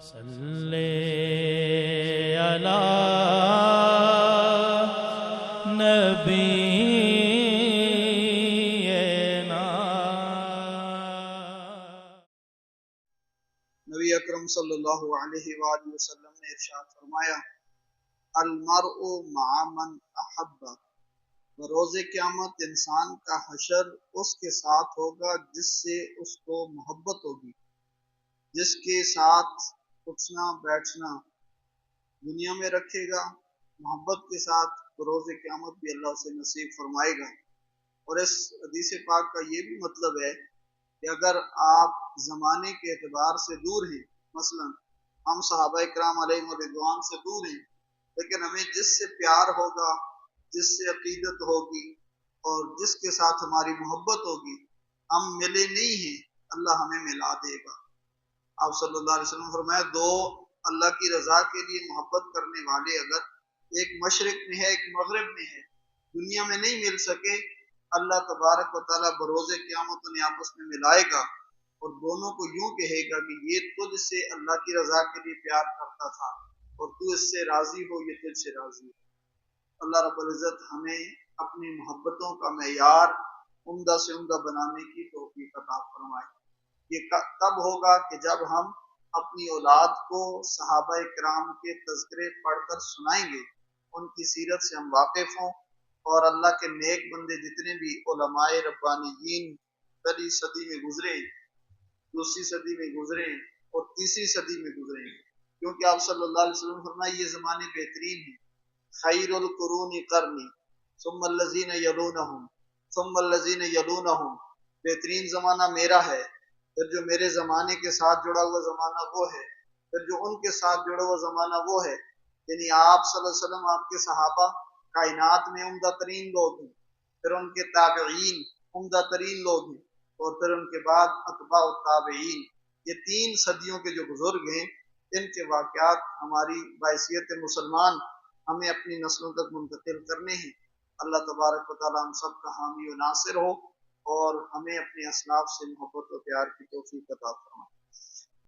صلی علی نبینا۔ نبی اکرم صلی اللہ علیہ وآلہ وسلم نے ارشاد فرمایا المرء مع من احب، بروز قیامت انسان کا حشر اس کے ساتھ ہوگا جس سے اس کو محبت ہوگی، جس کے ساتھ اٹھنا بیٹھنا دنیا میں رکھے گا، محبت کے ساتھ بروز قیامت بھی اللہ سے نصیب فرمائے گا۔ اور اس حدیث پاک کا یہ بھی مطلب ہے کہ اگر آپ زمانے کے اعتبار سے دور ہیں، مثلا ہم صحابہ کرام علیہم رضوان سے دور ہیں، لیکن ہمیں جس سے پیار ہوگا، جس سے عقیدت ہوگی اور جس کے ساتھ ہماری محبت ہوگی، ہم ملے نہیں ہیں، اللہ ہمیں ملا دے گا۔ آپ صلی اللہ علیہ وسلم فرمایا دو اللہ کی رضا کے لیے محبت کرنے والے اگر ایک مشرق میں ہے ایک مغرب میں ہے، دنیا میں نہیں مل سکے، اللہ تبارک و تعالیٰ بروز قیامت انہیں آپس میں ملائے گا اور دونوں کو یوں کہے گا کہ یہ تجھ سے اللہ کی رضا کے لیے پیار کرتا تھا اور تو اس سے راضی ہو، یہ تجھ سے راضی ہو۔ اللہ رب العزت ہمیں اپنی محبتوں کا معیار عمدہ سے عمدہ بنانے کی توفیق عطا فرمائے۔ یہ تب ہوگا کہ جب ہم اپنی اولاد کو صحابہ کرام کے تذکرے پڑھ کر سنائیں گے، ان کی سیرت سے ہم واقف ہوں، اور اللہ کے نیک بندے جتنے بھی علماء ربانیین پہلی صدی میں گزرے، دوسری صدی میں گزرے اور تیسری صدی میں گزرے، کیونکہ آپ صلی اللہ علیہ وسلم فرمائے یہ زمانے بہترین ہیں، خیر القرون قرنی ثم الذین یلونہم ثم الذین یلونہم، بہترین زمانہ میرا ہے، پھر جو میرے زمانے کے ساتھ جڑا ہوا زمانہ وہ ہے، پھر جو ان کے ساتھ جڑا ہوا زمانہ وہ ہے، یعنی آپ صلی اللہ علیہ وسلم، آپ کے صحابہ کائنات میں عمدہ ترین لوگ ہیں، پھر ان کے تابعین عمدہ ترین لوگ ہیں، اور پھر ان کے بعد اتباع التابعین، یہ تین صدیوں کے جو بزرگ ہیں، ان کے واقعات ہماری بحیثیت مسلمان ہمیں اپنی نسلوں تک منتقل کرنے ہیں۔ اللہ تبارک و تعالی ہم سب کا حامی و ناصر ہو اور ہمیں اپنے اسلاف سے محبت و پیار کی توفیق عطا فرمائے۔